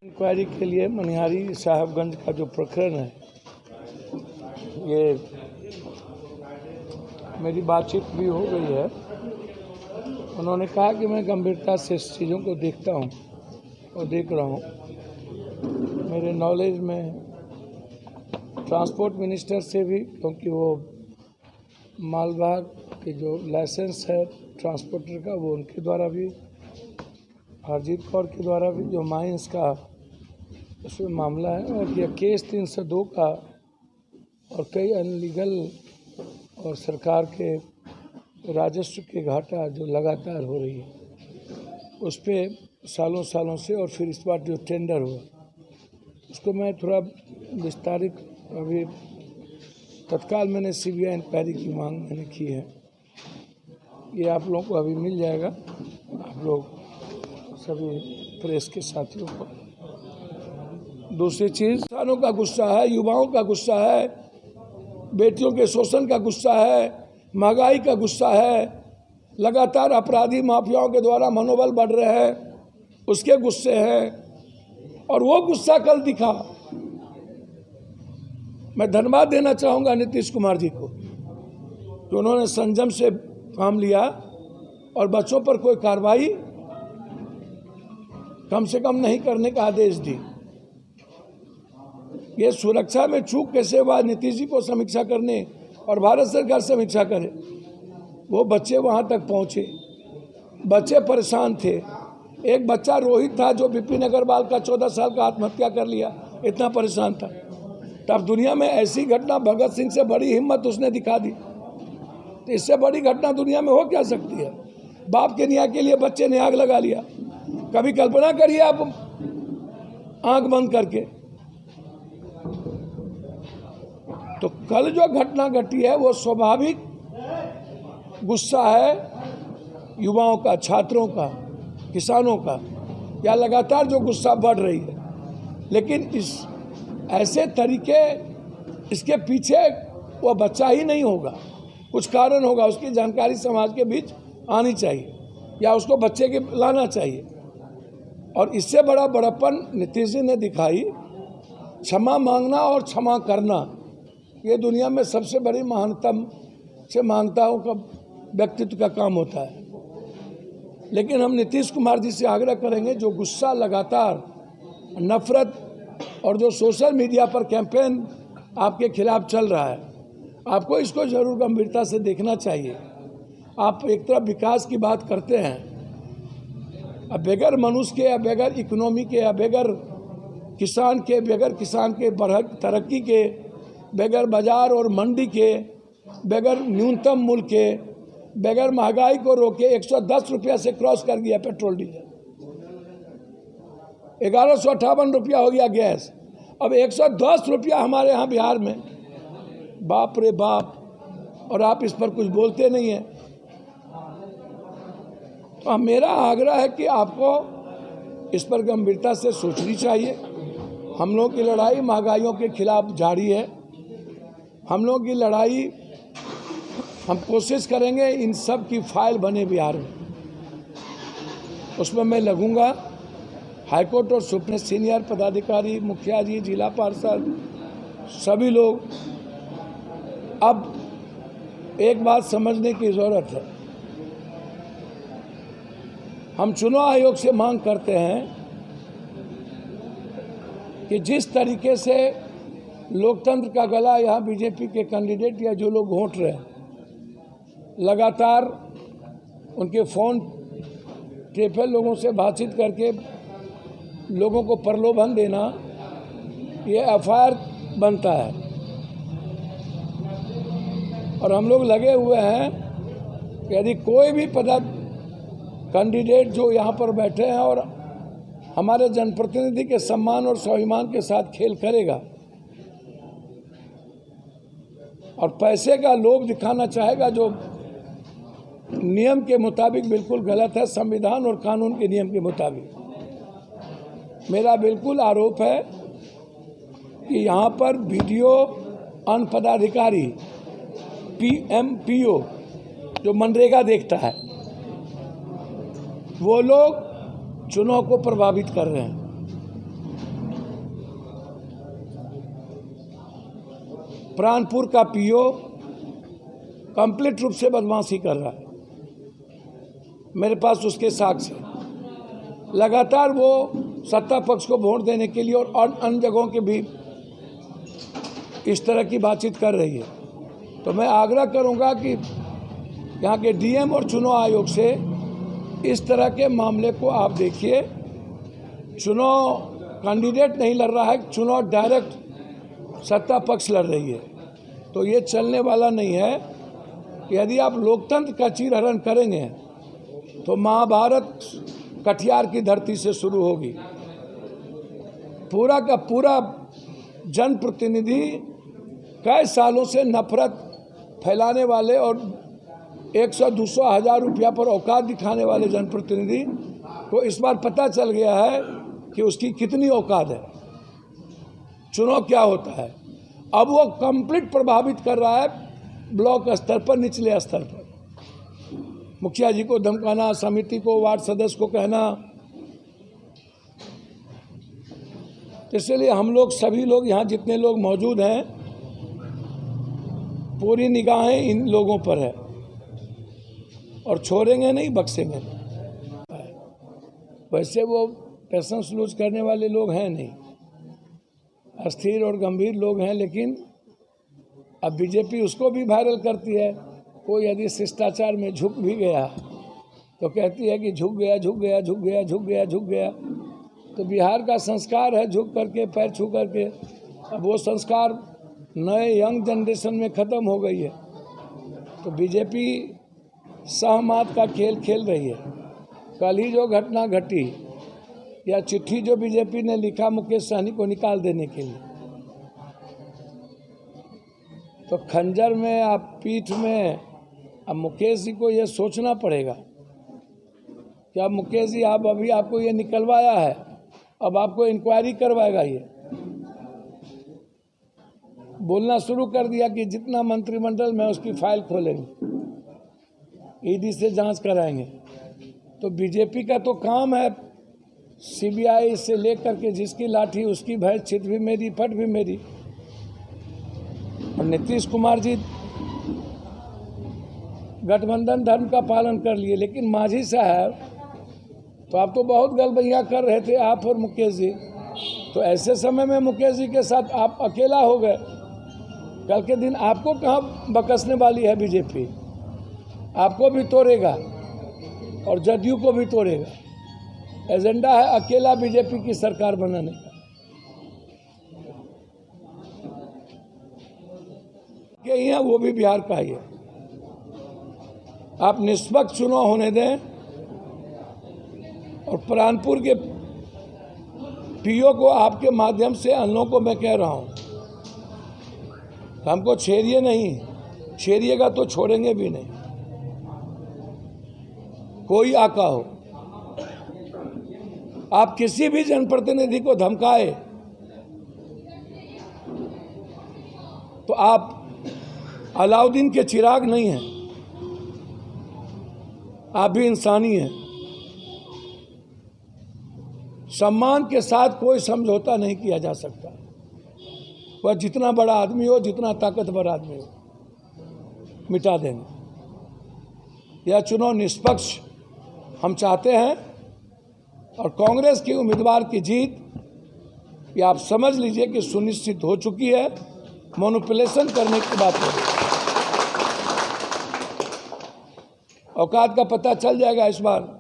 Inquiry के लिए मनिहारी साहबगंज का जो प्रकरण है, ये मेरी बातचीत भी हो गई है। उन्होंने कहा कि मैं गंभीरता से इस चीज़ों को देखता हूँ और देख रहा हूँ। मेरे नॉलेज में ट्रांसपोर्ट मिनिस्टर से भी, क्योंकि वो मालवाहक के जो लाइसेंस है ट्रांसपोर्टर का, वो उनके द्वारा भी, हरजीत कौर के द्वारा भी, जो माइंस का उसमें मामला है, और यह केस 302 का और कई अनलीगल और सरकार के राजस्व के घाटा जो लगातार हो रही है, उस पर सालों से, और फिर इस बार जो टेंडर हुआ उसको मैं थोड़ा विस्तारित, अभी तत्काल मैंने सीबीआई इंक्वायरी की मांग मैंने की है। ये आप लोगों को अभी मिल जाएगा, आप लोग सभी प्रेस के साथियों को। दूसरी चीज़, किसानों का गुस्सा है, युवाओं का गुस्सा है, बेटियों के शोषण का गुस्सा है, महंगाई का गुस्सा है, लगातार अपराधी माफियाओं के द्वारा मनोबल बढ़ रहे हैं, उसके गुस्से हैं। और वो गुस्सा कल दिखा। मैं धन्यवाद देना चाहूँगा नीतीश कुमार जी को, कि उन्होंने संयम से काम लिया और बच्चों पर कोई कार्रवाई कम से कम नहीं करने का आदेश दी। ये सुरक्षा में चूक कैसे हुआ, नीतीश जी को समीक्षा करने और भारत सरकार समीक्षा करे। वो बच्चे वहाँ तक पहुँचे, बच्चे परेशान थे। एक बच्चा रोहित था जो विपिन अग्रवाल का 14 साल का आत्महत्या कर लिया, इतना परेशान था। तब दुनिया में ऐसी घटना, भगत सिंह से बड़ी हिम्मत उसने दिखा दी, तो इससे बड़ी घटना दुनिया में हो क्या सकती है। बाप के न्याय के लिए बच्चे ने आग लगा लिया। कभी कल्पना करिए आप आंख बंद करके। तो कल जो घटना घटी है वो स्वाभाविक गुस्सा है युवाओं का, छात्रों का, किसानों का, या लगातार जो गुस्सा बढ़ रही है। लेकिन इस ऐसे तरीके, इसके पीछे वो बच्चा ही नहीं होगा, कुछ कारण होगा, उसकी जानकारी समाज के बीच आनी चाहिए या उसको बच्चे के लाना चाहिए। और इससे बड़ा बड़प्पन नीतीश जी ने दिखाई। क्षमा मांगना और क्षमा करना, ये दुनिया में सबसे बड़ी महानतम से महानताओं का व्यक्तित्व का काम होता है। लेकिन हम नीतीश कुमार जी से आग्रह करेंगे, जो गुस्सा लगातार, नफरत और जो सोशल मीडिया पर कैंपेन आपके खिलाफ चल रहा है, आपको इसको जरूर गंभीरता से देखना चाहिए। आप एक तरफ विकास की बात करते हैं, अब बगैर मनुष्य के, या बगैर इकोनॉमी के, या बगैर किसान के, बगैर किसान के तरक्की के, बगैर बाजार और मंडी के, बगैर न्यूनतम मूल्य के, बगैर महंगाई को रोके 110 रुपया से क्रॉस कर गया पेट्रोल डीजल, 1158 रुपया हो गया गैस, अब 110 रुपया हमारे यहाँ बिहार में। बाप रे बाप, और आप इस पर कुछ बोलते नहीं हैं। तो मेरा आग्रह है कि आपको इस पर गंभीरता से सोचनी चाहिए। हम लोगों की लड़ाई महंगाइयों के खिलाफ जारी है। हम लोगों की लड़ाई, हम कोशिश करेंगे इन सब की फाइल बने बिहार में, उसमें मैं लगूंगा। हाईकोर्ट और सुप्रीम सीनियर पदाधिकारी, मुखिया जी, जिला पार्षद, सभी लोग। अब एक बात समझने की ज़रूरत है, हम चुनाव आयोग से मांग करते हैं कि जिस तरीके से लोकतंत्र का गला यहाँ बीजेपी के कैंडिडेट या जो लोग घोंट रहे हैं, लगातार उनके फ़ोन टेप लोगों से बातचीत करके लोगों को प्रलोभन देना, ये एफआईआर बनता है। और हम लोग लगे हुए हैं कि यदि कोई भी कैंडिडेट जो यहाँ पर बैठे हैं और हमारे जनप्रतिनिधि के सम्मान और स्वाभिमान के साथ खेल करेगा और पैसे का लोभ दिखाना चाहेगा, जो नियम के मुताबिक बिल्कुल गलत है, संविधान और कानून के नियम के मुताबिक। मेरा बिल्कुल आरोप है कि यहाँ पर वीडियो अन्य पदाधिकारी, PMPO जो मनरेगा देखता है, वो लोग चुनाव को प्रभावित कर रहे हैं। प्राणपुर का PO कंप्लीट रूप से बदमाशी कर रहा है, मेरे पास उसके साक्ष्य है। लगातार वो सत्ता पक्ष को वोट देने के लिए और अन्य जगहों के भी इस तरह की बातचीत कर रही है। तो मैं आग्रह करूंगा कि यहाँ के DM और चुनाव आयोग से इस तरह के मामले को आप देखिए। चुनाव कैंडिडेट नहीं लड़ रहा है, चुनाव डायरेक्ट सत्ता पक्ष लड़ रही है। तो ये चलने वाला नहीं है कि यदि आप लोकतंत्र का चीरहरण करेंगे तो महाभारत कटियार की धरती से शुरू होगी। पूरा का पूरा जनप्रतिनिधि कई सालों से नफरत फैलाने वाले और 100-200 हज़ार रुपया पर औकात दिखाने वाले जनप्रतिनिधि को इस बार पता चल गया है कि उसकी कितनी औकात है, चुनाव क्या होता है। अब वो कंप्लीट प्रभावित कर रहा है ब्लॉक स्तर पर, निचले स्तर पर। मुखिया जी को धमकाना, समिति को, वार्ड सदस्य को कहना। इसलिए हम लोग सभी लोग यहाँ जितने लोग मौजूद हैं, पूरी निगाहें इन लोगों पर है और छोड़ेंगे नहीं, बख्शेंगे नहीं। वैसे वो पेशेंस लूज करने वाले लोग हैं नहीं, अस्थिर और गंभीर लोग हैं। लेकिन अब बीजेपी उसको भी वायरल करती है। कोई यदि शिष्टाचार में झुक भी गया तो कहती है कि झुक गया, झुक गया, झुक गया, झुक गया, झुक गया। तो बिहार का संस्कार है झुक करके, पैर छू करके। अब वो संस्कार नए यंग जनरेशन में ख़त्म हो गई है। तो बीजेपी सहमत का खेल खेल रही है। कल ही जो घटना घटी, या चिट्ठी जो बीजेपी ने लिखा मुकेश सहनी को निकाल देने के लिए, तो खंजर में, आप पीठ में, अब मुकेश जी को ये सोचना पड़ेगा कि अब मुकेश जी आप अभी आपको ये निकलवाया है, अब आपको इंक्वायरी करवाएगा। ये बोलना शुरू कर दिया कि जितना मंत्रिमंडल में उसकी फाइल खोलेंगे, ED से जांच कराएंगे। तो बीजेपी का तो काम है CBI से लेकर के जिसकी लाठी उसकी भैंस, चित भी मेरी, पट भी मेरी। और नीतीश कुमार जी गठबंधन धर्म का पालन कर लिए, लेकिन मांझी साहब तो आप तो बहुत गलबैया कर रहे थे, आप और मुकेश जी। तो ऐसे समय में मुकेश जी के साथ आप अकेला हो गए। कल के दिन आपको कहाँ बकसने वाली है बीजेपी? आपको भी तोड़ेगा और जदयू को भी तोड़ेगा। एजेंडा है अकेला बीजेपी की सरकार बनाने का। यही है, वो भी बिहार का ही है। आप निष्पक्ष चुनाव होने दें। और प्राणपुर के PO को आपके माध्यम से अन्यों को मैं कह रहा हूं, हमको छेड़िए नहीं, छेड़िएगा तो छोड़ेंगे भी नहीं। कोई आका हो, आप किसी भी जनप्रतिनिधि को धमकाए तो आप अलाउद्दीन के चिराग नहीं हैं, आप भी इंसानी हैं। सम्मान के साथ कोई समझौता नहीं किया जा सकता। वह जितना बड़ा आदमी हो, जितना ताकतवर आदमी हो, मिटा देंगे। यह चुनाव निष्पक्ष हम चाहते हैं। और कांग्रेस की उम्मीदवार की जीत ये आप समझ लीजिए कि सुनिश्चित हो चुकी है। मैनिपुलेशन करने की बात है, औकात का पता चल जाएगा इस बार।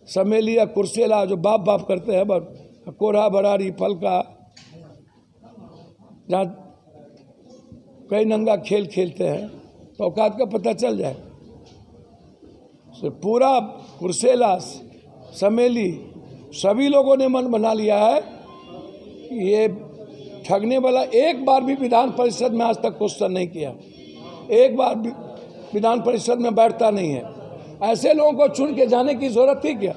समेली या कुर्सेला जो बाप बाप करते हैं, कोरा बरारी फलका, जहाँ कई नंगा खेल खेलते हैं, तो औकात का पता चल जाए। पूरा कुर्सेला, समेली, सभी लोगों ने मन बना लिया है कि ये ठगने वाला एक बार भी विधान परिषद में आज तक क्वेश्चन नहीं किया, एक बार भी विधान परिषद में बैठता नहीं है। ऐसे लोगों को चुन के जाने की जरूरत थी क्या?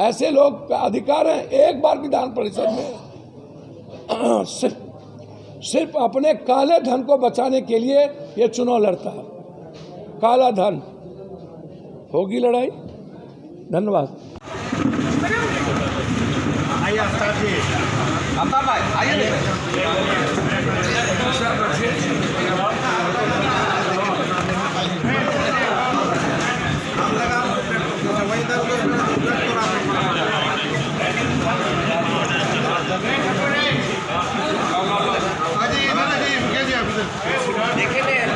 ऐसे लोग का अधिकार है एक बार विधान परिषद में सिर्फ अपने काले धन को बचाने के लिए ये चुनाव लड़ता है। काला धन, होगी लड़ाई। धन्यवाद। देखे